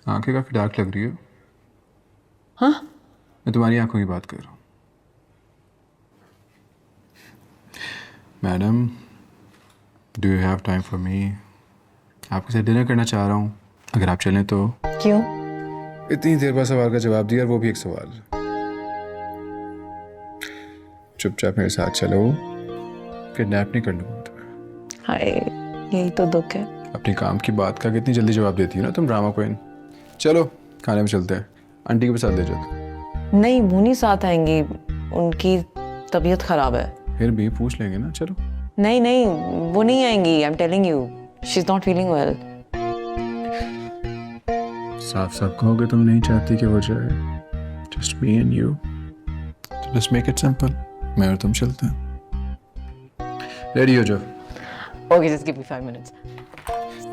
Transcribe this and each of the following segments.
आंखें काफ़ी डार्क लग रही है। हाँ? मैं तुम्हारी आंखों की बात कर रहा हूँ। Madam, do you have time for me? आपके साथ डिनर करना चाह रहा हूँ, अगर आप चलें तो। क्यों? इतनी देर बाद सवाल का जवाब दिया और वो भी एक सवाल। चुपचाप मेरे साथ चलो, किडनैप नहीं कर लूँगा तुम्हें। हाय, यही तो दुख है। अपनी काम की बात का कितनी जल्दी जवाब देती हो ना तुम, ड्रामा क्वीन। चलो खाने में चलते हैं, आंटी के साथ ले जाओ। नहीं, वो नहीं साथ आएंगी, उनकी तबीयत खराब है। फिर भी पूछ लेंगे ना, चलो। नहीं नहीं, वो नहीं आएंगी, I am telling you, she is not feeling well. साफ साफ कहोगे तुम नहीं चाहती कि वो जाए। Just me and you, let's make it simple. मैं और तुम चलते हैं। रेडी हो जाओ। Okay, just give me 5 minutes.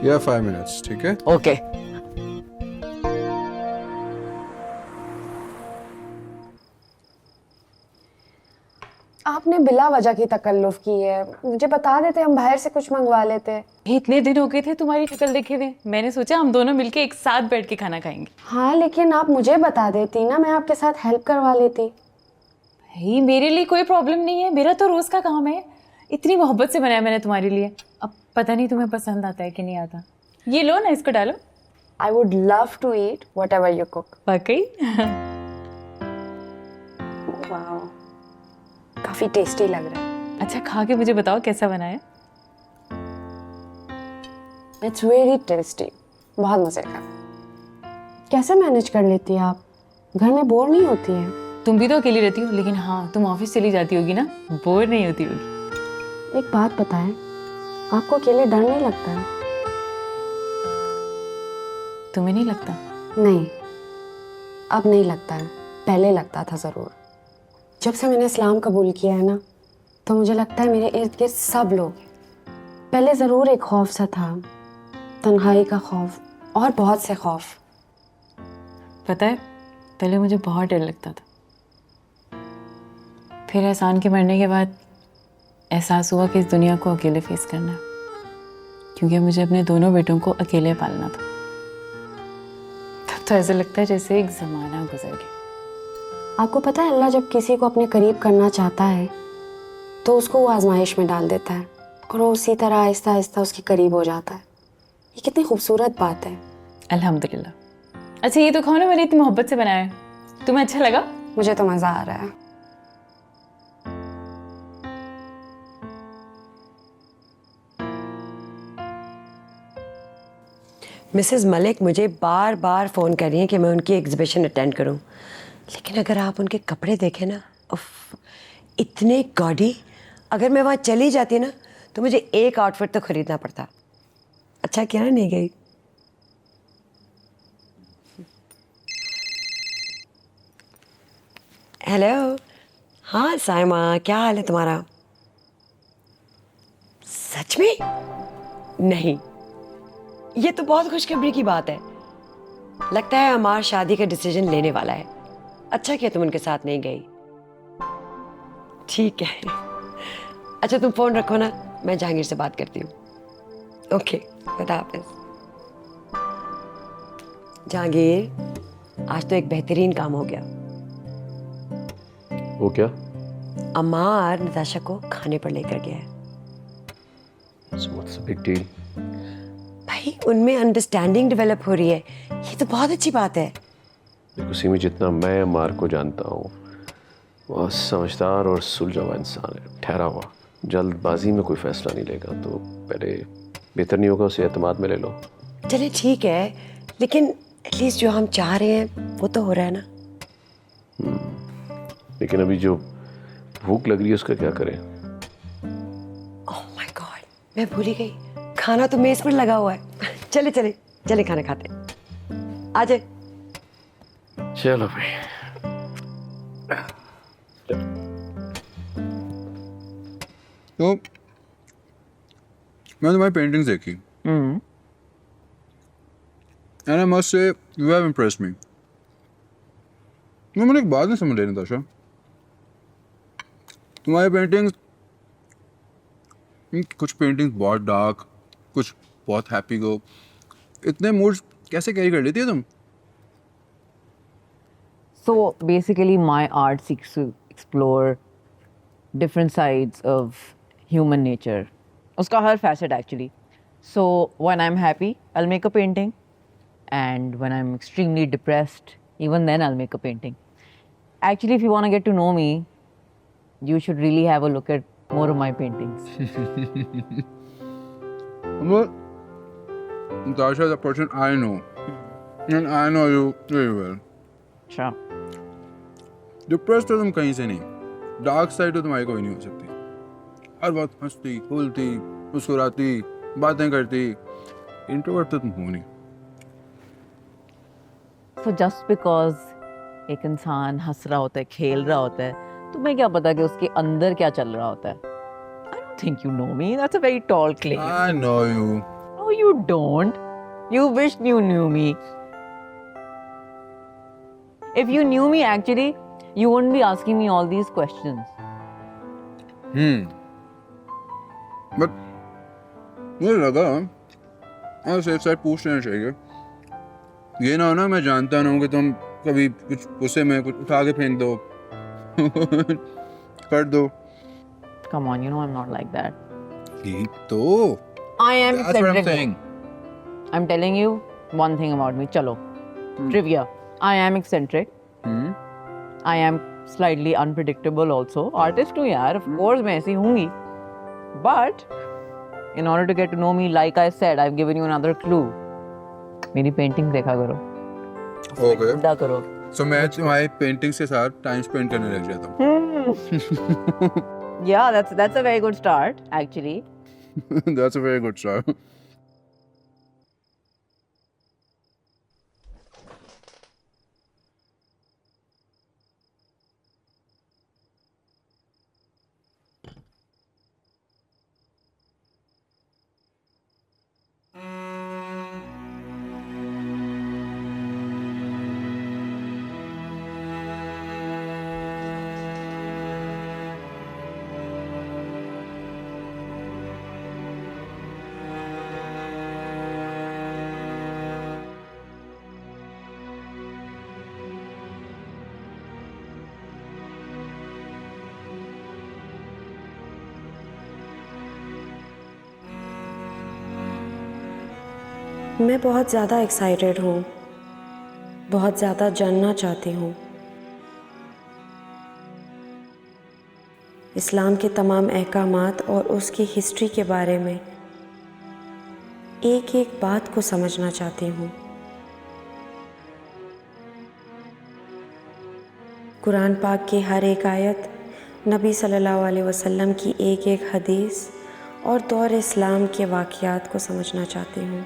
या 5 मिनट्स, ठीक है। ओके। आपने बिला वजह की तकल्लुफ की है। मुझे बता देते, हम बाहर से कुछ मंगवा लेते। इतने दिन हो गए थे तुम्हारी शक्ल देखे थे, मैंने सोचा हम दोनों मिलके एक साथ बैठ के खाना खाएंगे। हाँ, लेकिन आप मुझे बता देती ना, मैं आपके साथ हेल्प करवा लेती। भाई मेरे लिए कोई प्रॉब्लम नहीं है, मेरा तो रोज का काम है। इतनी मोहब्बत से बनाया मैंने तुम्हारे लिए। अब पता नहीं तुम्हें पसंद आता है कि नहीं आता। ये लो ना, इसको डालो। I would love to eat whatever you cook. वाकई? वाओ, काफी टेस्टी लग रहा है। अच्छा, खा के मुझे बताओ कैसा बना है। इट्स वेरी टेस्टी, बहुत मजे का। कैसे मैनेज कर लेती है आप? घर में बोर नहीं होती है? तुम भी तो अकेली रहती हो, लेकिन हाँ तुम ऑफिस चली जाती होगी ना, बोर नहीं होती होगी। एक बात बताएं, आपको अकेले डर नहीं लगता है? तुम्हें नहीं लगता? नहीं, अब नहीं लगता है, पहले लगता था ज़रूर। जब से मैंने इस्लाम कबूल किया है ना, तो मुझे लगता है मेरे इर्द गिर्द सब लोग। पहले ज़रूर एक खौफ सा था, तन्हाई का खौफ और बहुत से खौफ। पता है, पहले मुझे बहुत डर लगता था, फिर एहसान के मरने के बाद एहसास हुआ कि इस दुनिया को अकेले फेस करना है, क्योंकि मुझे अपने दोनों बेटों को अकेले पालना था। तब तो ऐसा लगता है जैसे एक ज़माना गुजर गया। आपको पता है, अल्लाह जब किसी को अपने करीब करना चाहता है तो उसको वो आजमाइश में डाल देता है और वो उसी तरह आहिस्ता आहिस्ता उसके करीब हो जाता है। ये कितनी खूबसूरत बात है। अल्हम्दुलिल्लाह। अच्छा ये तो खाओ ना, मैंने इतनी मोहब्बत से बनाया है, तुम्हें अच्छा लगा? मुझे तो मज़ा आ रहा है। मिसेस मलिक मुझे बार बार फ़ोन कर रही हैं कि मैं उनकी एग्जीबिशन अटेंड करूं, लेकिन अगर आप उनके कपड़े देखें ना, उफ, इतने गॉडी। अगर मैं वहाँ चली जाती ना तो मुझे एक आउटफिट तो ख़रीदना पड़ता। अच्छा क्या नहीं गई। हेलो, हाँ साइमा, क्या हाल है तुम्हारा? सच में? नहीं, ये तो बहुत खुशखबरी की बात है। लगता है अमार शादी का डिसीजन लेने वाला है। अच्छा किया तुम उनके साथ नहीं गई। ठीक है, अच्छा तुम फोन रखो ना, मैं जहांगीर से बात करती हूँ। ओके, खुदा हाफिज। जहांगीर, आज तो एक बेहतरीन काम हो गया। वो क्या? अमार नताशा को खाने पर लेकर गया है। So what's the big deal? भाई उनमें अंडरस्टैंडिंग डेवलप हो रही है, ये तो बहुत अच्छी बात है। देखो सीमी, जितना मैं अमार को जानता हूँ, वह समझदार और सुलझा हुआ इंसान है, ठहरा हुआ। जल्दबाजी में कोई फैसला नहीं लेगा, तो पहले बेहतर नहीं होगा उसे एतमाद में ले लो। चले ठीक है, लेकिन एटलीस्ट जो हम चाह रहे हैं वो तो हो रहा है ना। लेकिन अभी जो भूख लग रही है उसका क्या करें? ओह माय गॉड, मैं भूल ही गई, खाना तो मेज पर लगा हुआ है। चले चले चले खाना खाते हैं। आ जाए। चलो भाई। तो मैंने तुम्हारी पेंटिंग्स देखी, and I must say you have impressed मी। मुझे एक बात नहीं समझ रही नताशा, तुम्हारी पेंटिंग्स, कुछ पेंटिंग्स बहुत डार्क, कुछ बहुत हैप्पी गो, इतने मूड्स कैसे कैरी कर लेती है तुम? So basically, my art seeks to explore different sides of human nature. Uska har facet actually. So when I'm happy, I'll make a painting, and when I'm extremely depressed, even then I'll make a painting. Actually, if you want to get to know me, you should really have a look at more of my paintings. Well, Natasha is a person I know. And I know you very well. Sure. Depressed तो तुम कहीं से नहीं, dark side तो तुम्हारी कोई नहीं हो सकती। हर वक्त हंसती खुलती मुस्कुराती बातें करती, इंट्रोवर्ट तो तुम हो नहीं। So just because एक इंसान हंस रहा होता है, खेल रहा होता है, तुम्हें क्या पता कि उसके अंदर क्या चल रहा होता है? I don't think you know me. That's a very tall claim. I know you. No, you don't. You wished you knew me. If you knew me actually, you wouldn't be asking me all these questions. But मुझे लगा और safe side पूछ लेना चाहिए। ये ना हो ना मैं जानता ना हूँ कि तुम कभी कुछ गुस्से में कुछ उठा के फेंक दो कर दो। Come on, you know I'm not like that. ठीक तो I am That's what I'm eccentric. saying. I'm telling you one thing about me. Chalo. Trivia. I am eccentric. I am slightly unpredictable also. Artist too यार. Of course मैं ऐसी होंगी. But in order to get to know me, like I said, I've given you another clue. मेरी painting देखा करो, okay ढूंढा करो। सो मैं तुम्हारी पेंटिंग्स के साथ टाइम स्पेंड करने लग जाता हूँ। Yeah, that's a very good start actually. That's a very good start. मैं बहुत ज़्यादा एक्साइटेड हूँ, बहुत ज़्यादा जानना चाहती हूँ। इस्लाम के तमाम अहकामात और उसकी हिस्ट्री के बारे में एक एक बात को समझना चाहती हूँ। कुरान पाक की हर एक आयत, नबी सल्लल्लाहु अलैहि वसल्लम की एक एक हदीस और दौर इस्लाम के वाक़यात को समझना चाहती हूँ।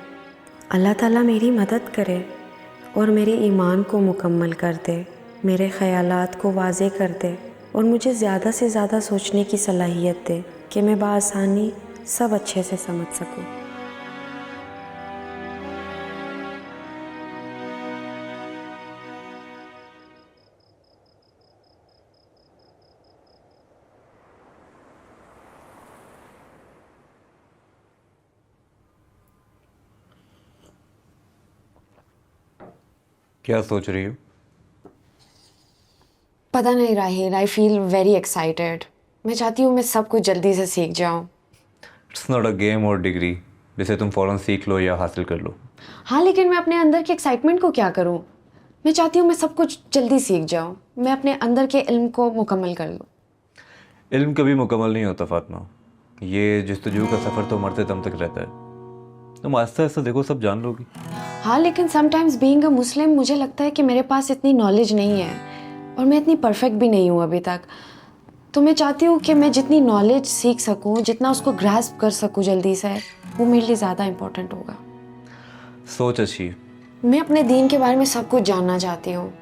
अल्लाह ताला मेरी मदद करे और मेरे ईमान को मुकम्मल कर दे, मेरे ख़यालात को वाज़े कर दे और मुझे ज़्यादा से ज़्यादा सोचने की सलाहियत दे कि मैं बआसानी सब अच्छे से समझ सकूँ। क्या सोच रही हो? पता नहीं Rahil, I feel very excited. मैं चाहती हूँ मैं सब कुछ जल्दी से सीख जाऊँ। इट्स नॉट अ गेम और डिग्री जिसे तुम फ़ौरन सीख लो या हासिल कर लो। हाँ, लेकिन मैं अपने अंदर के एक्साइटमेंट को क्या करूँ? मैं चाहती हूँ मैं सब कुछ जल्दी सीख जाऊँ, मैं अपने अंदर के इल्म को मुकम्मल कर लूँ। इल्म कभी मुकम्मल नहीं होता फातिमा, ये जस्तजू का सफ़र तो मरते दम तक रहता है। तुम आहिस्ता आहिस्ता देखो सब जान लोगी। हाँ, लेकिन समटाइम्स बीइंग अ मुस्लिम मुझे लगता है कि मेरे पास इतनी नॉलेज नहीं है और मैं इतनी परफेक्ट भी नहीं हूँ अभी तक। तो मैं चाहती हूँ कि मैं जितनी नॉलेज सीख सकूँ, जितना उसको ग्रास्प कर सकूँ जल्दी से, वो मेरे लिए ज़्यादा इम्पोर्टेंट होगा। सोच अच्छी है। मैं अपने दीन के बारे में सब कुछ जानना चाहती हूँ।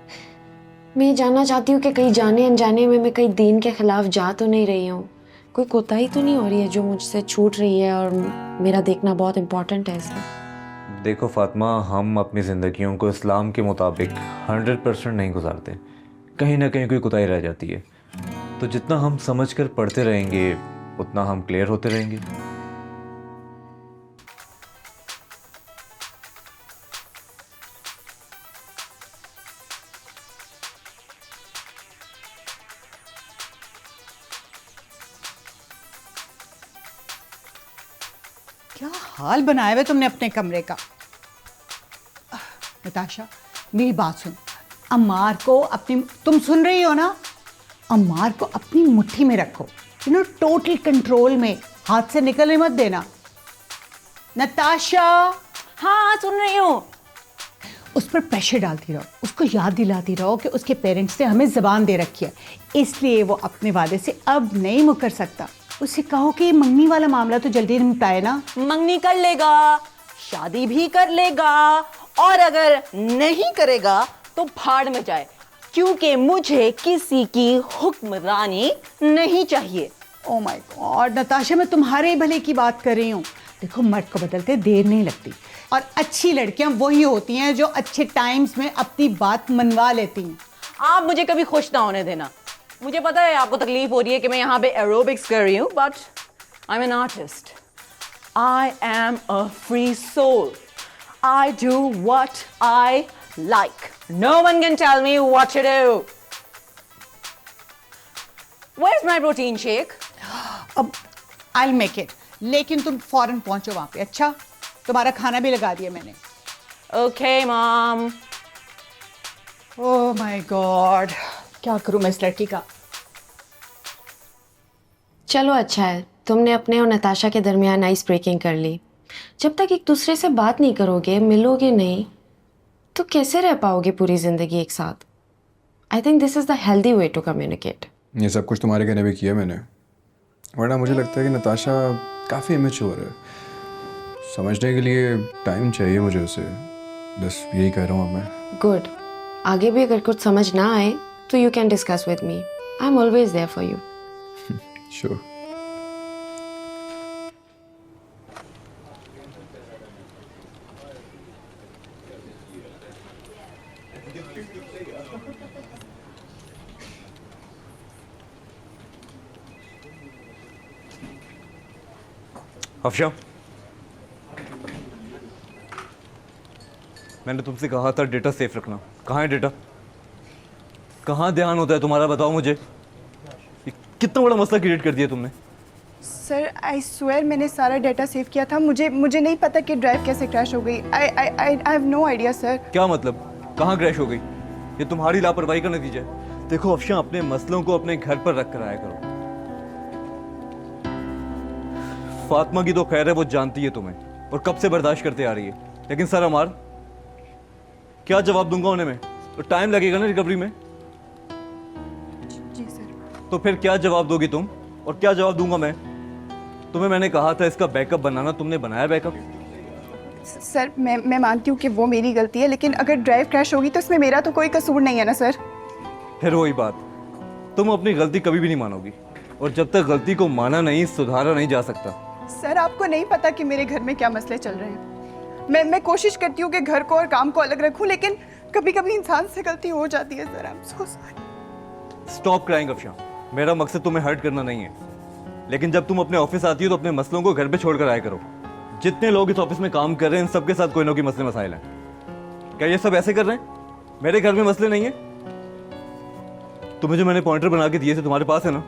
मैं जानना चाहती हूँ कि कहीं जाने अनजाने में मैं कहीं दीन के ख़िलाफ़ जा तो नहीं रही हूँ, कोई कोताही तो नहीं हो रही है जो मुझसे छूट रही है, और मेरा देखना बहुत इम्पोर्टेंट है इसमें। देखो फातिमा, हम अपनी ज़िंदगियों को इस्लाम के मुताबिक 100% नहीं गुजारते, कहीं ना कहीं कोई कोताही रह जाती है। तो जितना हम समझ कर पढ़ते रहेंगे उतना हम क्लियर होते रहेंगे। हाल बनाया हुआ तुमने अपने कमरे का। नताशा मेरी बात सुन, अम्मार को अपनी, तुम सुन रही हो ना, अम्मार को अपनी मुट्ठी में रखो, यू नो, टोटल कंट्रोल में, हाथ से निकलने मत देना। नताशा, हाँ सुन रही हूँ। उस पर प्रेशर डालती रहो, उसको याद दिलाती रहो कि उसके पेरेंट्स ने हमें ज़बान दे रखी है, इसलिए वो अपने वादे से अब नहीं मुकर सकता। उसे कहो कि ये मंगनी वाला मामला तो जल्दी निपटाए ना। मंगनी कर लेगा, शादी भी कर लेगा, और अगर नहीं करेगा तो भाड़ में जाए, क्योंकि मुझे किसी की हुक्मरानी नहीं चाहिए। ओ माय गॉड नताशा, मैं तुम्हारे भले की बात कर रही हूँ। देखो, मर्द को बदलते देर नहीं लगती, और अच्छी लड़कियां वही होती हैं जो अच्छे टाइम्स में अपनी बात मनवा लेती हैं। आप मुझे कभी खुश ना होने देना। मुझे पता है आपको तकलीफ हो रही है कि मैं यहाँ पे एरोबिक्स कर रही हूँ, but I am an artist. I am a free soul. I do what I like. No one can tell me what to do. Where's my protein shake? अब I'll make it, लेकिन तुम फौरन पहुंचो वहां पे। अच्छा, तुम्हारा खाना भी लगा दिया मैंने। Okay, mom. Oh my God, क्या करूं मैं इस लड़की का। चलो अच्छा है, तुमने अपने और नताशा के दरमियान आइस ब्रेकिंग कर ली। जब तक एक दूसरे से बात नहीं करोगे, मिलोगे नहीं, तो कैसे रह पाओगे पूरी ज़िंदगी एक साथ। I think this is the healthy way to communicate. ये सब कुछ तुम्हारे कहने पे किया मैंने, वरना मुझे लगता है कि नताशा काफ़ी इमेच्योर है। समझने के लिए टाइम चाहिए मुझे उसे, बस यही कह रहा हूँ मैं। गुड। आगे भी अगर कुछ समझ ना आए तो you can discuss with me. I am always there for you. Sure. Afsha, मैंने तुमसे कहा था डेटा सेफ रखना। कहाँ है डेटा? कहाँ ध्यान होता है तुम्हारा, बताओ मुझे। ये कितना बड़ा मसला क्रिएट कर दिया तुमने। सर आई स्वेयर मैंने सारा डाटा सेव किया था। मुझे नहीं पता कि ड्राइव कैसे क्रैश हो गई। I have no idea sir. क्या मतलब? कहाँ क्रैश हो गई? ये तुम्हारी लापरवाही का नतीजा है। देखो अफशा, अपने मसलों को अपने घर पर रख कर आया करो। फातिमा की तो खैर है, वो जानती है तुम्हें और कब से बर्दाश्त करते आ रही है, लेकिन सर अमार, क्या जवाब दूंगा उन्हें मैं? तो टाइम लगेगा ना रिकवरी में। जी सर। तो फिर क्या जवाब दोगी तुम और क्या जवाब दूंगा मैं? तुम्हें मैंने कहा था इसका बैकअप बनाना, तुमने बनाया बैकअप? सर मैं मानती हूँ कि वो मेरी गलती है, लेकिन अगर ड्राइव क्रैश होगी तो इसमें मेरा तो कोई कसूर नहीं है ना सर। फिर वही बात, तुम अपनी गलती कभी भी नहीं मानोगी, और जब तक गलती को माना नहीं, सुधारा नहीं जा सकता। सर आपको नहीं पता कि मेरे घर में क्या मसले चल रहे हैं। मैं कोशिश करती हूँ कि घर को और काम को अलग रखूं, लेकिन कभी कभी इंसान से गलती हो जाती है sir. I am so sorry. Stop crying Afsha, मेरा मकसद तुम्हें हर्ट करना नहीं है, लेकिन जब तुम अपने ऑफिस आती हो तो अपने मसलों को घर पे छोड़कर आया करो। जितने लोग इस ऑफिस में काम कर रहे हैं, इन सबके साथ कोई ना कोई मसले मसाइल हैं। क्या ये सब ऐसे कर रहे हैं? मेरे घर में मसले नहीं है? तुम्हें जो मैंने पॉइंटर बना के दिए थे तुम्हारे पास है ना?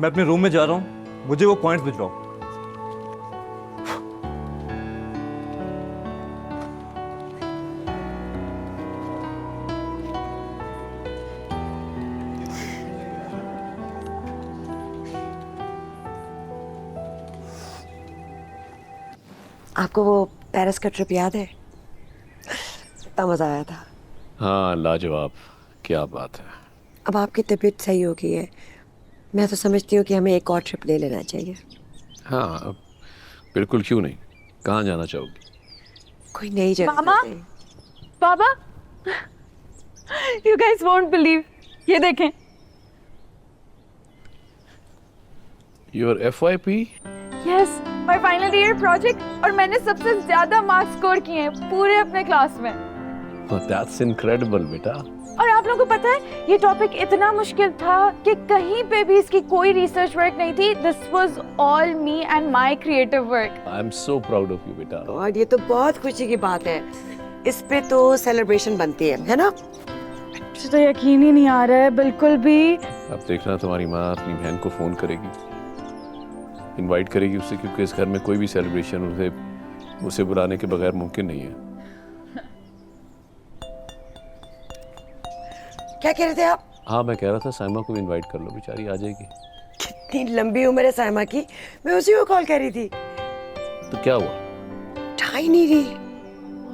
मैं अपने रूम में जा रहा हूं, मुझे वो पॉइंट्स भिजवाओ। आपको वो पेरिस का ट्रिप याद है? कितना मज़ा आया था। हाँ लाजवाब, क्या बात है। अब आपकी तबीयत सही हो गई है, मैं तो समझती हूँ कि हमें एक और ट्रिप ले लेना चाहिए। हाँ अब बिल्कुल, क्यों नहीं। कहाँ जाना चाहोगी? कोई नई जगह मामा? चलते हैं। पापा, यू गाइस वोंट बिलीव, ये देखें। Your FYP? Yes, my final year project, और मैंने सबसे ज्यादा मार्क्स स्कोर किए हैं पूरे अपने क्लास में। दैट्स इनक्रेडिबल बेटा। और आप लोगों को पता है, ये टॉपिक इतना मुश्किल था कि कहीं पे भी इसकी कोई रिसर्च वर्क नहीं थी। This was all me and my creative work. I am so proud of you बेटा। और ये तो बहुत खुशी की बात है, इस पे तो सेलिब्रेशन बनती है ना? मुझे तो यकीन ही नहीं आ रहा है बिल्कुल भी। अब देखना तुम्हारी माँ अपनी बहन को फोन करेगी। इनवाइट करेगी उसे, क्योंकि इस घर में कोई भी सेलिब्रेशन उसे बुलाने के बगैर मुमकिन नहीं है। क्या कह रहे थे आप? हाँ, मैं कह रहा था साइमा को भी इनवाइट कर लो, बेचारी आ जाएगी। कितनी लंबी उम्र है साइमा की, मैं उसी को कॉल कर रही थी। तो क्या हुआ? उठा ही नहीं रही।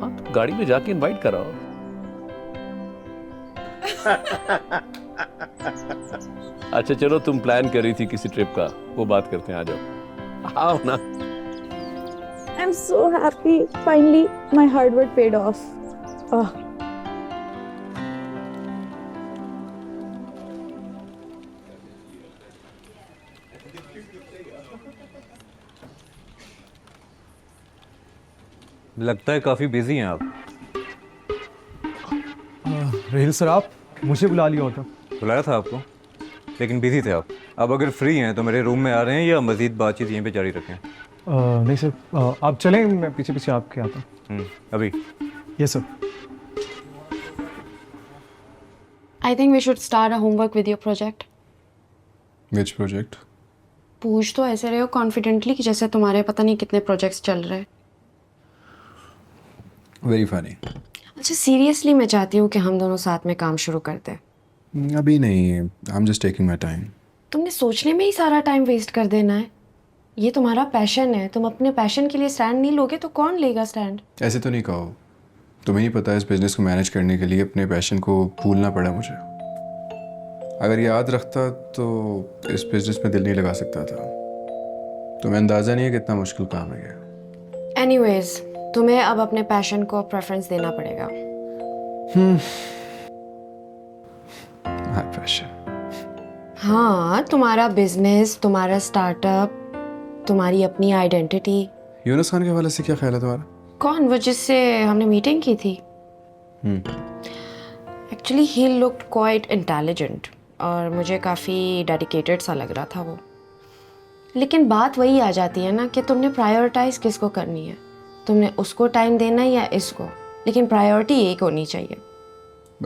हाँ, तो गाड़ी में जाके इनवाइट कराओ। अच्छा चलो, तुम प्लान कर रही थी किसी ट्रिप का, वो बात करते हैं, आ जाओ। आओ ना। I'm so happy. Finally, my hard work paid off. Oh. लगता है काफ़ी बिजी हैं आप। राहिल सर, आप मुझे बुला लिया होता। बुलाया था आपको, लेकिन बिजी थे आप। अब अगर फ्री हैं तो मेरे रूम में आ रहे हैं या मज़ीद बातचीत यहीं पे जारी रखें? नहीं सर, आप चलें, मैं पीछे पीछे आपके आता हूँ। अभी? Yes sir. I think we should start a homework with your project. Which project? पूछ तो ऐसे रहे हो कॉन्फिडेंटली कि जैसे तुम्हारे पता नहीं कितने प्रोजेक्ट्स चल रहे हैं। Very funny. अच्छा सीरियसली मैं चाहती हूँ कि हम दोनों साथ में काम शुरू करते हैं। अभी नहीं, I'm just taking my time. तुमने सोचने में ही सारा टाइम वेस्ट कर देना है। ये तुम्हारा पैशन है, तुम अपने पैशन के लिए स्टैंड नहीं लोगे तो कौन लेगा स्टैंड? ऐसे तो नहीं कहो, तुम्हें ही पता है इस बिजनेस को मैनेज करने के लिए अपने पैशन को भूलना पड़ा मुझे। अगर याद रखता तो इस बिजनेस में दिल नहीं लगा सकता था। तुम्हें अंदाज़ा नहीं है कितना मुश्किल काम है ये। एनीवेज, तुम्हें अब अपने पैशन को प्रेफरेंस देना पड़ेगा। My passion. हाँ, तुम्हारा बिजनेस, तुम्हारा स्टार्टअप, तुम्हारी अपनी आइडेंटिटी। यूनुस खान के हवाले से क्या ख्याल है तुम्हारा? कौन? वो जिससे हमने मीटिंग की थी। Actually he looked quite intelligent और मुझे काफ़ी डेडिकेटेड सा लग रहा था वो। लेकिन बात वही आ जाती है ना कि तुमने प्रायोरिटाइज किसको करनी है, तुमने उसको टाइम देना है या इसको, लेकिन प्रायोरिटी एक होनी चाहिए।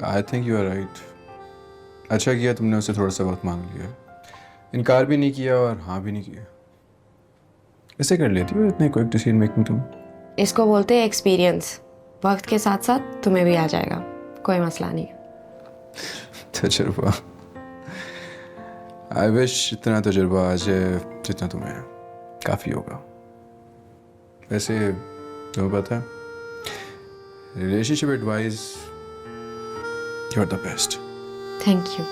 I think you are right. अच्छा किया तुमने उससे थोड़ा सा वक्त मांग लिया, इनकार भी नहीं किया और हाँ भी नहीं किया। ऐसे कर लेती हो इतने क्विक डिसीजन मेकिंग तुम? इसको बोलते हैं एक्सपीरियंस। वक्त के साथ साथ तुम्हें भी आ जाएगा, कोई मसला नहीं। तजुर्बा। आई विश इतना तजुर्बा आ जाए जितना तुम्हें है, काफ़ी होगा। वैसे तुम्हें पता है, relationship advice you are the best. Thank you.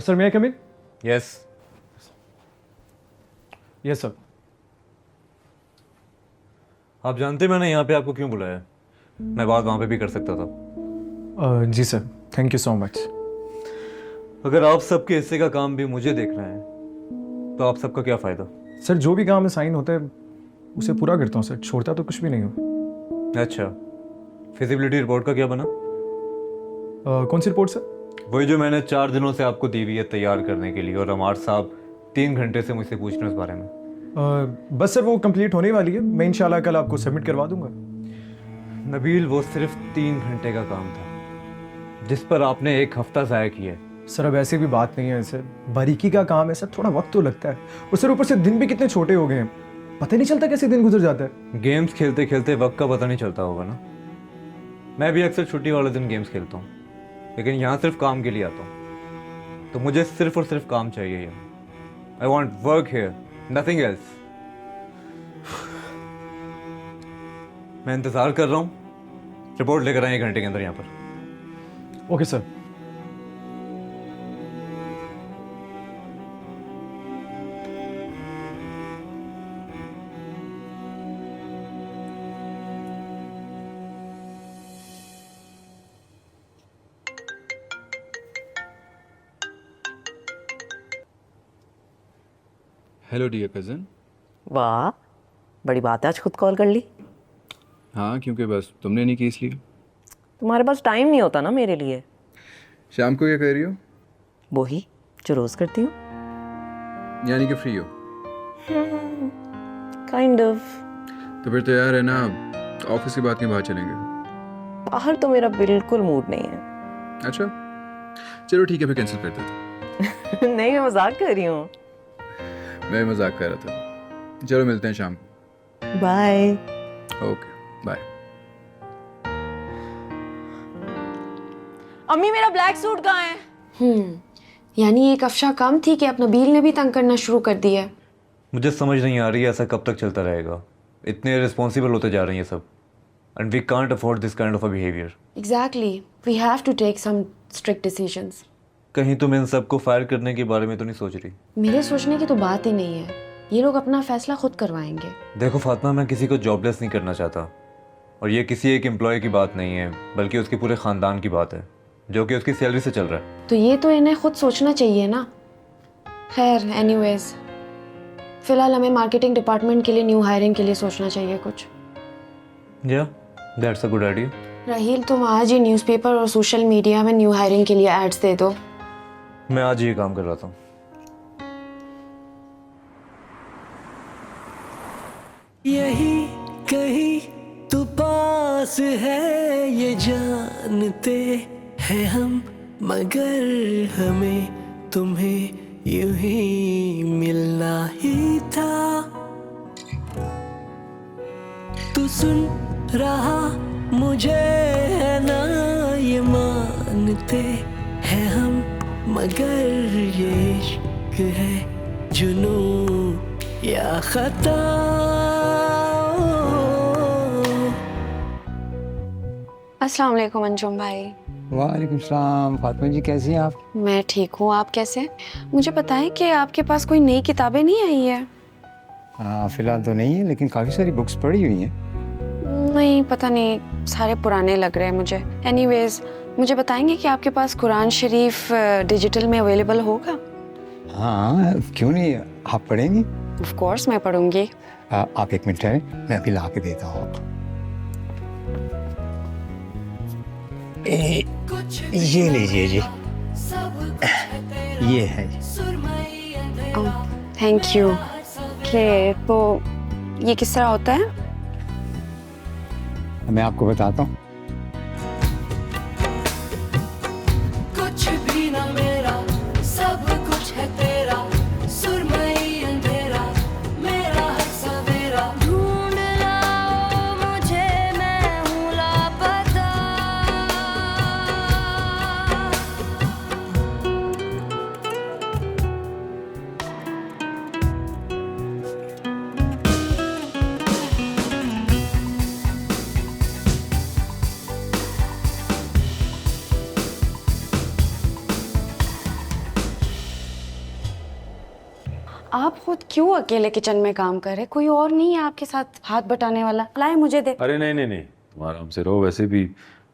Sir, may I come in? Yes. Yes sir. आप जानते हैं मैंने यहाँ पे आपको क्यों बुलाया? मैं बात वहाँ पे भी कर सकता था। जी sir, thank you so much. अगर आप सबके हिस्से का काम भी मुझे देखना है तो आप सबका क्या फ़ायदा? सर, जो भी काम असाइन होता है उसे पूरा करता हूँ सर, छोड़ता तो कुछ भी नहीं हूँ। अच्छा, फिजिबिलिटी रिपोर्ट का क्या बना? कौन सी रिपोर्ट सर? वही जो मैंने 4 दिनों से आपको दी हुई है तैयार करने के लिए, और अमार साहब 3 घंटे से मुझसे पूछ रहे हैं उस बारे में। बस सर, वो कंप्लीट होने वाली है, मैं इंशाल्लाह कल आपको सबमिट करवा दूंगा। नबील, वो सिर्फ 3 घंटे का काम था जिस पर आपने 1 हफ्ता ज़ाया किया है। सर, अब ऐसी भी बात नहीं है सर, बारीकी का काम है सर, थोड़ा वक्त तो लगता है। और सर ऊपर से दिन भी कितने छोटे हो गए हैं, पता नहीं चलता कैसे दिन गुजर जाता है। गेम्स खेलते खेलते वक्त का पता नहीं चलता होगा ना। मैं भी अक्सर छुट्टी वाले दिन गेम्स खेलता हूँ, लेकिन यहाँ सिर्फ काम के लिए आता हूँ। तो मुझे सिर्फ और सिर्फ काम चाहिए यहाँ। I want work here, nothing else. मैं इंतज़ार कर रहा हूँ, रिपोर्ट लेकर आए 1 घंटे के अंदर यहाँ पर। Okay sir. Hello dear cousin. वाह, बड़ी बात है, आज खुद कॉल कर ली। हाँ, क्योंकि बस तुमने नहीं की इसलिए। तुम्हारे पास टाइम नहीं होता ना मेरे लिए। शाम को क्या कर रही हो? वही जो रोज़ करती हूँ। यानी कि फ्री हो? Kind of. तो फिर तैयार है ना, ऑफिस की बात के बाद चलेंगे। बाहर तो मेरा बिल्कुल मूड नहीं है। अच्छा चलो ठीक है, फिर कैंसिल कर देते हैं। नहीं, मैं मजाक कर रही हूँ। मैं मजाक कर रहा था। चलो मिलते हैं शाम को। बाय। Okay bye. अम्मी मेरा ब्लैक सूट कहाँ है? यानी एक अफशा कम थी कि अब नबील ने भी तंग करना शुरू कर दिया है। मुझे समझ नहीं आ रही है ऐसा कब तक चलता रहेगा। इतने रिस्पॉन्सिबल होते जा रही हैं सब, and we can't afford this kind of a behaviour. Exactly. We have to take some strict decisions. कहीं तुम इन सबको फायर करने के बारे में तो नहीं सोच रही? मेरे सोचने की तो बात ही नहीं है, ये लोग अपना फैसला खुद करवाएंगे। देखो फातिमा, मैं किसी को जॉबलेस नहीं करना चाहता, और ये किसी एक एम्प्लॉय की बात नहीं है, बल्कि उसके पूरे ख़ानदान की बात है जो कि उसकी सैलरी से चल रहा है। तो ये तो इन्हें खुद सोचना चाहिए ना। खैर एनीवेज, फिलहाल हमें मार्केटिंग डिपार्टमेंट के लिए न्यू हायरिंग के लिए सोचना चाहिए कुछ। या दैट्स अ गुड आइडिया। राहील, तुम आज ही न्यूज़पेपर और सोशल मीडिया में न्यू हायरिंग के लिए एड्स दे दो। मैं आज ये काम कर रहा था। यही कहीं तो पास है, ये जानते हैं हम, मगर हमें तुम्हें यूं ही मिलना ही था। तू सुन रहा मुझे है ना, ये मानते हैं हम, मगर ये इश्क है जुनून या खता। अस्सलाम वालेकुम अंजुम भाई। वालेकुम सलाम। फातिमा जी कैसी हैं आप? मैं ठीक हूँ, आप कैसे? मुझे बताएं कि आपके पास कोई नई किताबें नहीं आई है? हाँ फिलहाल तो नहीं है, लेकिन काफ़ी सारी बुक्स पढ़ी हुई हैं। नहीं, पता नहीं, सारे पुराने लग रहे हैं मुझे। एनीवेज, मुझे बताएंगे कि आपके पास कुरान शरीफ डिजिटल में अवेलेबल होगा? हाँ क्यों नहीं, आप पढ़ेंगी? ऑफ कोर्स मैं पढ़ूंगी। आप एक मिनट ठहरें, मैं अभी ला के देता हूँ। ये लीजिए जी, ये है जी। Thank you. ओके, तो ये किस तरह होता है? मैं आपको बताता हूँ। कुछ भी ना मेरा, सब कुछ है तेरा, सुरमई अंधेरा, मेरा है सवेरा। ढूंढ लाओ मुझे, मैं हूँ लापता। आप खुद क्यों अकेले किचन में काम कर रहे? कोई और नहीं है आपके साथ हाथ बटाने वाला? लाए मुझे दे। अरे नहीं नहीं नहीं, तुम आराम से रहो। वैसे भी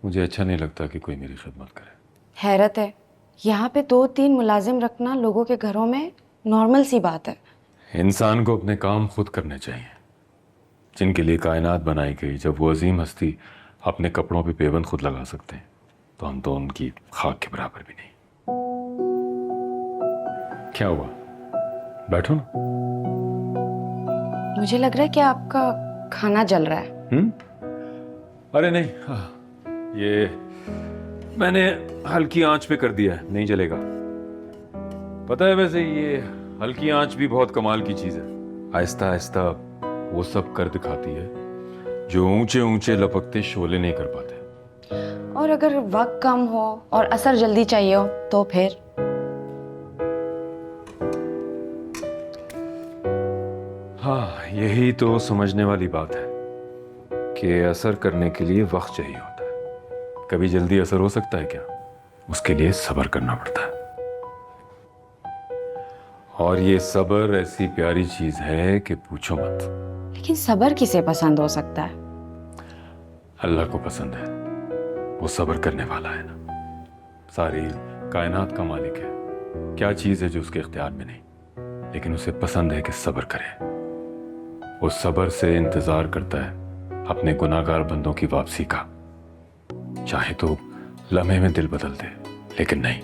मुझे अच्छा नहीं लगता कि कोई मेरी खिदमत करे। हैरत है, यहाँ पे 2-3 मुलाजिम रखना लोगों के घरों में नॉर्मल सी बात है। इंसान को अपने काम खुद करने चाहिए, जिनके लिए कायनात बनाई गई। जब वो अजीम हस्ती अपने कपड़ों पे पेबंद खुद लगा सकते हैं, तो हम तो उनकी खाक के बराबर भी नहीं। क्या हुआ, बैठो ना। मुझे लग रहा है कि आपका खाना जल रहा है। अरे नहीं, ये मैंने हल्की आंच पे कर दिया है, नहीं जलेगा। पता है वैसे ये हल्की आंच भी बहुत कमाल की चीज है। आहिस्ता आहिस्ता वो सब कर दिखाती है जो ऊंचे ऊंचे लपकते शोले नहीं कर पाते। और अगर वक्त कम हो और असर जल्दी चाहिए हो तो फिर? हाँ, यही तो समझने वाली बात है कि असर करने के लिए वक्त चाहिए होता है। कभी जल्दी असर हो सकता है क्या? उसके लिए सब्र करना पड़ता है। और ये सब्र ऐसी प्यारी चीज है कि पूछो मत। लेकिन सब्र किसे पसंद हो सकता है? अल्लाह को पसंद है, वो सब्र करने वाला है ना। सारी कायनात का मालिक है, क्या चीज है जो उसके इख्तियार में नहीं, लेकिन उसे पसंद है कि सब्र करे। वो सब्र से इंतजार करता है अपने गुनाहगार बंदों की वापसी का। चाहे तो लम्हे में दिल बदल दे, लेकिन नहीं,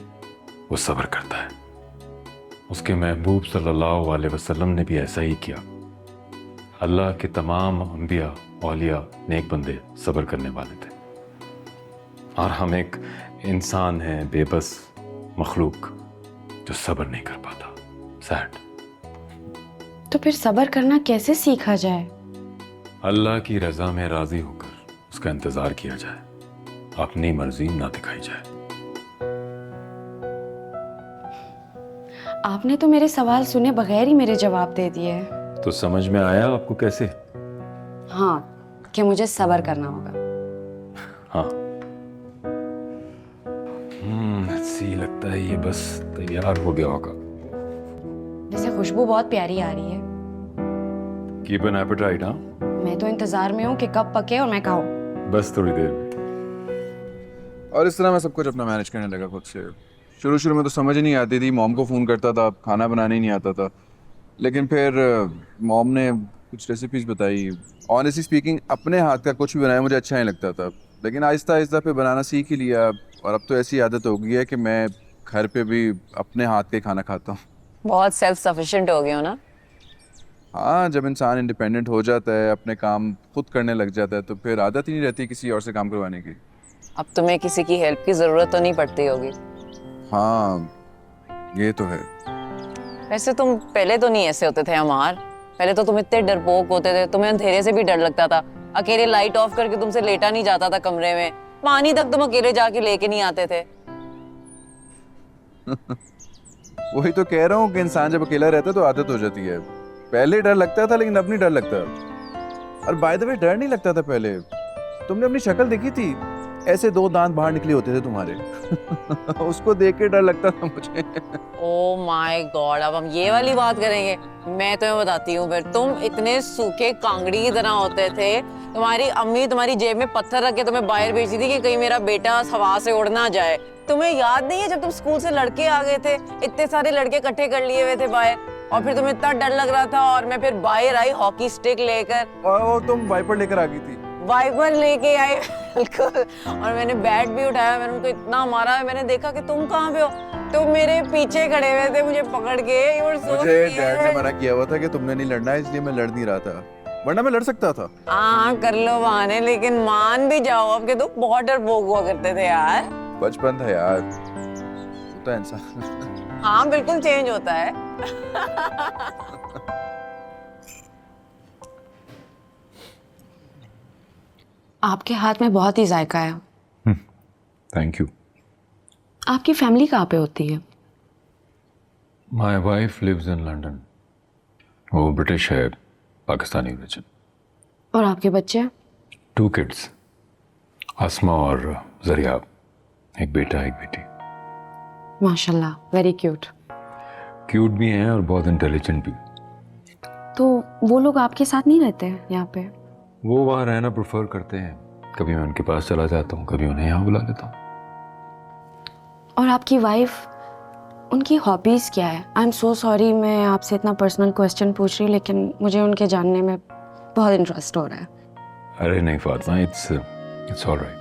वो सब्र करता है। उसके महबूब सल्लल्लाहु अलैहि वसल्लम ने भी ऐसा ही किया। अल्लाह के तमाम अंबिया, औलिया, नेक बंदे सब्र करने वाले थे। और हम एक इंसान हैं, बेबस मखलूक जो सब्र नहीं कर पाता। सैड। तो फिर सब्र करना कैसे सीखा जाए? अल्लाह की रजा में राजी होकर उसका इंतजार किया जाए, अपनी मर्जी ना दिखाई जाए। आपने तो मेरे सवाल सुने बगैर ही मेरे जवाब दे दिए। तो समझ में आया आपको कैसे? हाँ, कि मुझे सब्र करना होगा। हाँ। सी लगता है ये बस तैयार हो गया होगा। जैसे खुशबू बहुत प्यारी आ रही है। Keep an appetite. हाँ, मैं तो इंतजार में हूँ कि कब पके और मैं खाऊं। बस थोड़ी देर में। और इस तरह मैं सब कुछ अपना मैनेज करने लगा खुद से। शुरू में तो समझ ही नहीं आती थी, मॉम को फ़ोन करता था, खाना बनाने ही नहीं आता था। लेकिन फिर मॉम ने कुछ रेसिपीज़ बताई। ऑनेस्टली स्पीकिंग अपने हाथ का कुछ भी बनाया मुझे अच्छा नहीं लगता था, लेकिन आहिस्ता आहिस्ता फिर बनाना सीख ही लिया। और अब तो ऐसी आदत हो गई है कि मैं घर पे भी अपने हाथ के खाना खाता हूँ। बहुत सेल्फ सफिशिएंट हो गए हो ना? हाँ, जब इंसान इंडिपेंडेंट हो जाता है, अपने काम खुद करने लग जाता है, तो फिर आदत ही नहीं रहती किसी और से काम करवाने की। अब तुम्हें किसी की हेल्प की जरूरत तो नहीं पड़ती होगी। हाँ, ये तो है। वैसे तुम पहले तो नहीं ऐसे होते थे अमार। पहले तो तुम इतने डरपोक होते थे, तुम्हें अंधेरे से भी डर लगता था। अकेले लाइट ऑफ करके तुमसे लेटा नहीं जाता था कमरे में। पानी तक तुम अकेले जाके लेके नहीं आते थे। वही तो कह रहा हूँ कि इंसान जब अकेला रहता है तो आदत हो जाती है। पहले डर लगता था, लेकिन अब नहीं डर लगता। और बाय द वे डर नहीं लगता था पहले। तुमने अपनी शक्ल देखी थी, ऐसे 2 दांत बाहर निकले होते थे तुम्हारे। उसको देख के डर लगता था मुझे। ओह माय गॉड, अब हम ये वाली बात करेंगे। मैं तुम्हें बताती हूँ फिर। तुम इतने सूखे कांगड़ी की तरह होते थे। तुम्हारी अम्मी तुम्हारी जेब में पत्थर रख के तुम्हें बाहर भेजती थी कि कहीं मेरा बेटा हवा से उड़ ना जाए। तुम्हें याद नहीं है जब तुम स्कूल से लड़के आ गए थे, इतने सारे लड़के इकट्ठे कर लिए हुए थे बाहर, और फिर तुम्हें इतना डर लग रहा था और मैं फिर बाहर आई हॉकी स्टिक लेकर। और तुम वाइपर लेकर आ गई थी। वाइपर लेके आई बिल्कुल। और मैंने बैट भी उठाया, मैंने उनको इतना मारा। मैंने देखा कि तुम कहाँ पे हो, तो मेरे पीछे खड़े हुए थे मुझे पकड़ के। मुझे डैड ने मना किया हुआ था कि तुमने नहीं लड़ना है, इसलिए मैं लड़ नहीं रहा था, वरना मैं लड़ सकता था। हाँ, कर लो बहाने, लेकिन मान भी जाओ अब कि तुम बहुत डरपोक हुआ करते थे यार। बचपन था यार, होता है इंसान। हाँ, बिल्कुल चेंज होता है। आपके हाथ में बहुत ही जायका है। Thank you. आपकी फैमिली कहाँ पे होती है? My wife lives in London. वो ब्रिटिश है, पाकिस्तानी ओरिजिन। और आपके बच्चे? 2 किड्स, आसमा और जरियाब। एक बेटा एक बेटी। माशाल्लाह, वेरी क्यूट। क्यूट भी हैं और बहुत इंटेलिजेंट भी। तो वो लोग आपके साथ नहीं रहते हैं यहाँ पे? वो वहाँ रहना प्रेफर करते हैं। कभी मैं उनके पास चला जाता हूँ, कभी उन्हें यहाँ बुला लेता हूँ। और आपकी वाइफ, उनकी हॉबीज क्या है? आई एम सो सॉरी मैं आपसे इतना पर्सनल क्वेश्चन पूछ रही हूँ, लेकिन मुझे उनके जानने में बहुत इंटरेस्ट हो रहा है। अरे नहीं फातिमा, इट्स ऑलराइट।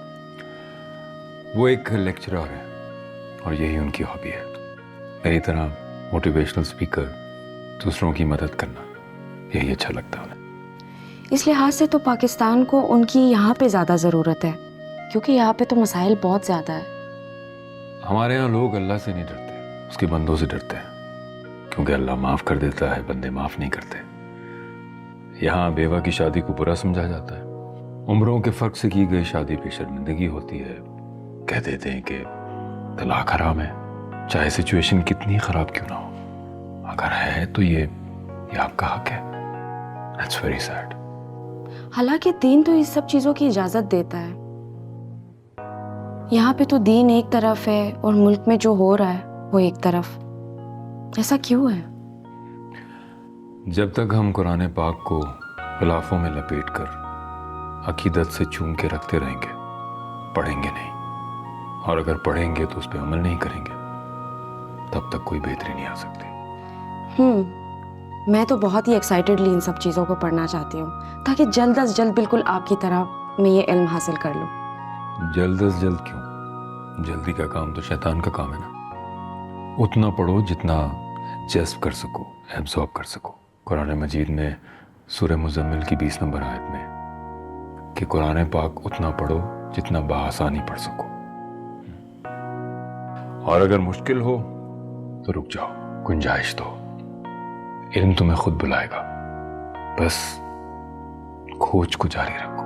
वो एक लेक्चरर है और यही उनकी हॉबी है। मेरी तरह मोटिवेशनल स्पीकर, दूसरों की मदद करना, यही अच्छा लगता है उन्हें। इस लिहाज से तो पाकिस्तान को उनकी यहाँ पे ज़्यादा ज़रूरत है, क्योंकि यहाँ पे तो मसाइल बहुत ज़्यादा है। हमारे यहाँ लोग अल्लाह से नहीं डरते, उसके बंदों से डरते हैं, क्योंकि अल्लाह माफ़ कर देता है, बंदे माफ़ नहीं करते। यहाँ बेवा की शादी को बुरा समझा जाता है। उम्रों के फ़र्क से की गई शादी पे शर्मिंदगी होती है। कह देते हैं कि तलाक हराम है, चाहे सिचुएशन कितनी ख़राब क्यों ना हो। अगर है तो ये आपका हक है। That's very sad. हालांकि दीन तो इस सब चीज़ों की इजाज़त देता है। यहाँ पे तो दीन एक तरफ है और मुल्क में जो हो रहा है वो एक तरफ। ऐसा क्यों है? जब तक हम कुरान पाक को गिलाफों में लपेट कर अकीदत से चूम के रखते रहेंगे, पढ़ेंगे नहीं, और अगर पढ़ेंगे तो उस पर अमल नहीं करेंगे, तब तक कोई बेहतरी नहीं आ सकती। मैं तो बहुत ही एक्साइटेडली इन सब चीज़ों को पढ़ना चाहती हूँ, ताकि जल्द अज जल्द बिल्कुल आपकी तरह मैं ये इल्म हासिल कर लूँ। जल्द अज जल्द क्यों? जल्दी का काम तो शैतान का काम है ना। उतना पढ़ो जितना जज्ब कर सको, एब्जॉर्ब कर सको। कुरान मजीद में सूरह मुज़म्मिल की 20 नंबर आयत में कि कुरान पाक उतना पढ़ो जितना बआसानी पढ़ सको। और अगर मुश्किल हो तो रुक जाओ, गुंजाइश दो। इल्म तुम्हें खुद बुलाएगा, बस खोज को जारी रखो।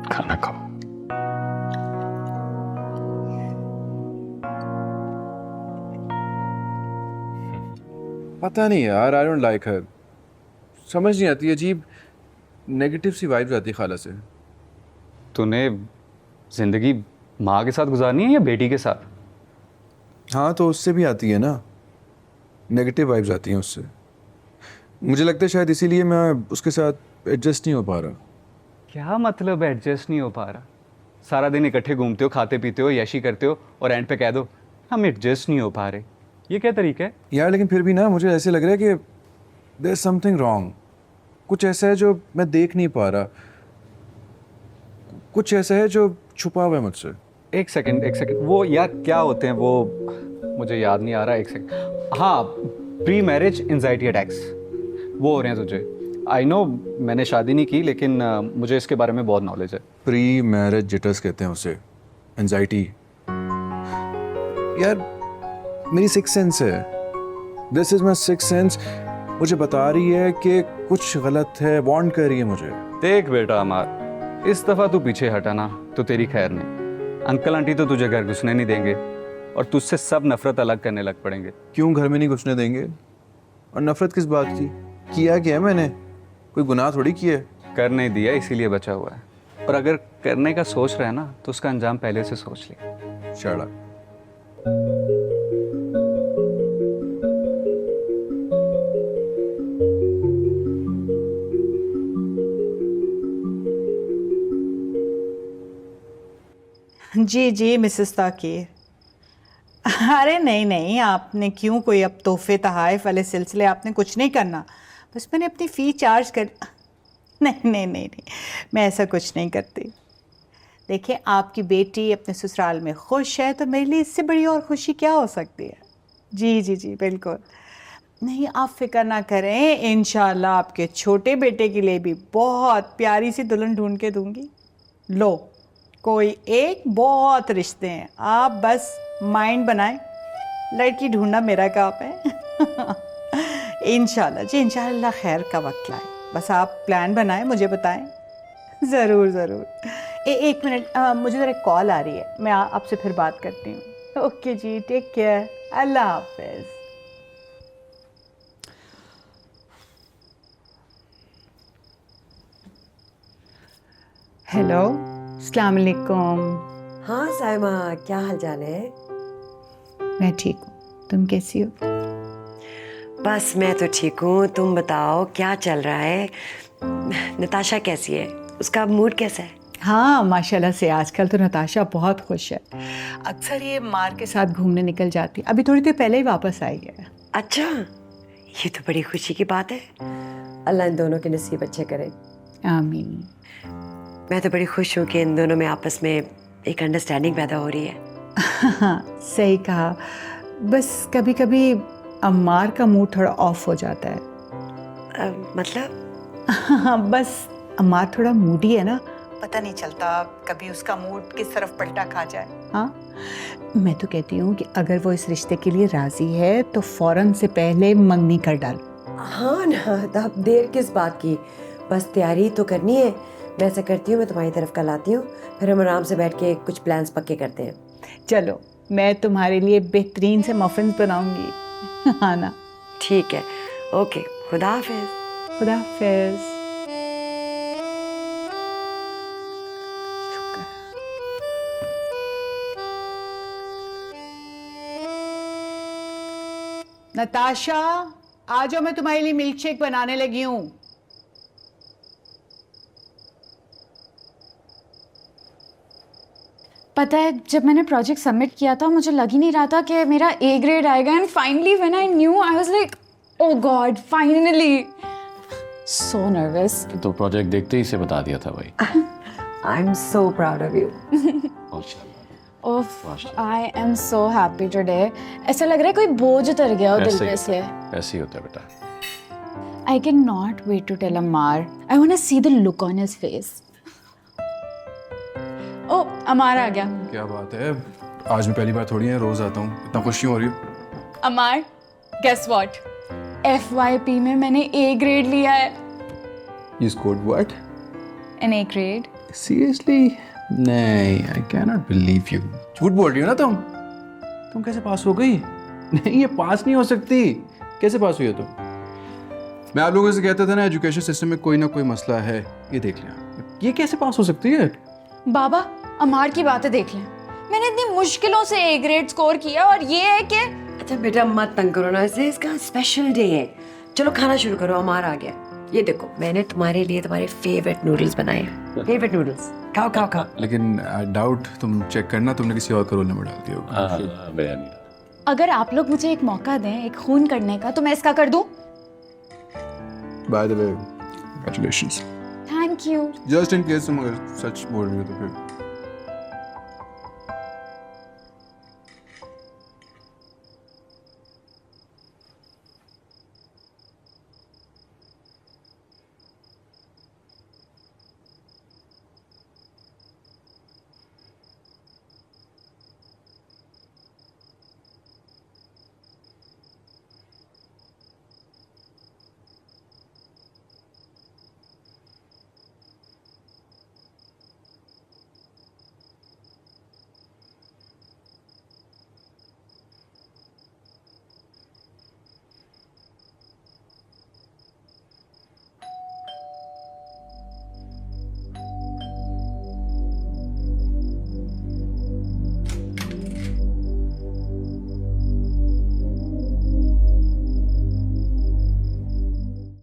खाना खाओ। पता नहीं यार, आई डोंट लाइक हर। समझ नहीं आती, अजीब नेगेटिव सी वाइब्स आती है खाला से। तूने जिंदगी माँ के साथ गुजारनी है या बेटी के साथ? हाँ तो उससे भी आती है ना, नेगेटिव वाइब्स आती हैं उससे। मुझे लगता है शायद इसीलिए मैं उसके साथ एडजस्ट नहीं हो पा रहा। क्या मतलब एडजस्ट नहीं हो पा रहा? सारा दिन इकट्ठे घूमते हो, खाते पीते हो, यशी करते हो और एंड पे कह दो हम एडजस्ट नहीं हो पा रहे। ये क्या तरीका है यार? लेकिन फिर भी ना मुझे ऐसे लग रहा है कि देयर इज समथिंग रॉन्ग। कुछ ऐसा है जो मैं देख नहीं पा रहा, कुछ ऐसा है जो छुपा हुआ है मुझसे। एक सेकंड, वो यार क्या होते हैं वो, मुझे याद नहीं आ रहा। एक सेकंड, हाँ, प्री मैरिज एंजाइटी अटैक्स वो हो रहे हैं तुझे। आई नो मैंने शादी नहीं की, लेकिन मुझे इसके बारे में बहुत नॉलेज है। प्री मैरिज जिटर्स कहते हैं उसे, एंजाइटी। यार मेरी सिक्स सेंस है, this is my six sense, मुझे बता रही है कि कुछ गलत है, वार्न कर रही है मुझे। देख बेटा अमार, इस दफ़ा तू पीछे हटाना तो तेरी खैर नहीं। अंकल आंटी तो तुझे घर घुसने नहीं देंगे और तुझसे सब नफरत अलग करने लग पड़ेंगे। क्यों घर में नहीं घुसने देंगे? और नफरत किस बात की? किया क्या है मैंने? कोई गुनाह थोड़ी किया है। कर नहीं दिया इसीलिए बचा हुआ है, और अगर करने का सोच रहा है ना तो उसका अंजाम पहले से सोच ले। शाला जी जी मिसेस ताकीर। अरे नहीं नहीं, आपने क्यों कोई अब तोहफे तहाइफ वाले सिलसिले आपने कुछ नहीं करना। बस मैंने अपनी फ़ी चार्ज कर नहीं नहीं नहीं नहीं, मैं ऐसा कुछ नहीं करती। देखिए आपकी बेटी अपने ससुराल में खुश है तो मेरे लिए इससे बड़ी और खुशी क्या हो सकती है। जी जी जी बिल्कुल नहीं, आप फिक्र ना करें, इंशाल्लाह आपके छोटे बेटे के लिए भी बहुत प्यारी सी दुल्हन ढूंढ के दूंगी। लो कोई एक, बहुत रिश्ते हैं, आप बस माइंड बनाएं, लड़की ढूंढना मेरा काम है। इंशाल्लाह जी, इंशाल्लाह खैर का वक्त लाए, बस आप प्लान बनाएं, मुझे बताएं। ज़रूर ज़रूर। एक मिनट, मुझे ज़रा कॉल आ रही है, मैं आपसे फिर बात करती हूँ। ओके जी, टेक केयर, अल्लाह हाफिज़। हेलो, अस्सलाम वालेकुम। हाँ साइमा, क्या हाल चाल है? मैं ठीक हूँ, तुम कैसी हो? बस मैं तो ठीक हूँ, तुम बताओ क्या चल रहा है? नताशा कैसी है? उसका मूड कैसा है? हाँ माशाल्लाह से आजकल तो नताशा बहुत खुश है। अक्सर ये मार के साथ घूमने निकल जाती है, अभी थोड़ी देर पहले ही वापस आई है। अच्छा, ये तो बड़ी खुशी की बात है। अल्लाह इन दोनों के नसीब अच्छे करे। आमीन। मैं तो बड़ी खुश हूँ कि इन दोनों में आपस में एक अंडरस्टैंडिंग पैदा हो रही है। हाँ सही कहा, बस कभी कभी अम्मार का मूड थोड़ा ऑफ हो जाता है। मतलब? हाँ बस अम्मार थोड़ा मूडी है ना, पता नहीं चलता कभी उसका मूड किस तरफ पलटा खा जाए। हाँ मैं तो कहती हूँ कि अगर वो इस रिश्ते के लिए राजी है तो फौरन से पहले मंगनी कर डाल। हाँ ना, तब देर किस बात की, बस तैयारी तो करनी है। मैं ऐसा करती हूँ, मैं तुम्हारी तरफ कल आती हूँ, फिर हम आराम से बैठ के कुछ प्लान्स पक्के करते हैं। चलो मैं तुम्हारे लिए बेहतरीन से मफिन्स बनाऊंगी। हाँ ना? ठीक है, ओके, खुदा हाफिज। खुदा हाफिज। नताशा आ जाओ, मैं तुम्हारे लिए मिल्क शेक बनाने लगी हूँ। पता है जब मैंने प्रोजेक्ट सबमिट किया था मुझे लग ही नहीं रहा था कि मेरा ए ग्रेड आएगा, and finally when I knew I was like oh God finally, so nervous. तो प्रोजेक्ट देखते ही से बता दिया था भाई। I am so proud of you. Of, I am so happy today. ऐसा लग रहा है कोई बोझ उतर गया हो दिल पे से। ऐसे ही होता है बेटा। I can not wait to tell Amar, I want to see the look on his face. ओ अमार आ गया। क्या बात है, आज मैं पहली बार थोड़ी है, रोज आता हूँ, इतना खुश क्यों हो रही हो? अमार, guess what? FYP में मैंने A ग्रेड लिया है. You scored what? An A grade. Seriously? नहीं, I cannot believe you. झूठ बोल रही हो ना तुम? तुम कैसे पास हो गई? नहीं, ये पास नहीं हो सकती. कैसे पास हुई हो तुम? मैं आप लोगों से कहता था ना, एजुकेशन सिस्टम में कोई ना कोई मसला है. ये देख लिया. ये कैसे पास हो सकती है? बाबा, अमार की बातें देख लें. मैंने इतनी मुश्किलों से A ग्रेड स्कोर किया और ये है कि अच्छा बेटा मत तंग करो ना, इसे इसका स्पेशल डे है. चलो खाना शुरू करो, अमार आ गया. ये देखो मैंने तुम्हारे लिए तुम्हारे फेवरेट नूडल्स बनाए हैं. फेवरेट नूडल्स खाओ खाओ खाओ. लेकिन डाउट तुम चेक करना, तुमने किसी और का रोल नंबर डाल दिया होगा. अगर आप लोग मुझे एक मौका दें एक खून करने का तो मैं इसका कर दूं. By the way, congratulations. Thank you. Just in case तुम अगर सच बोल रही हो तो फिर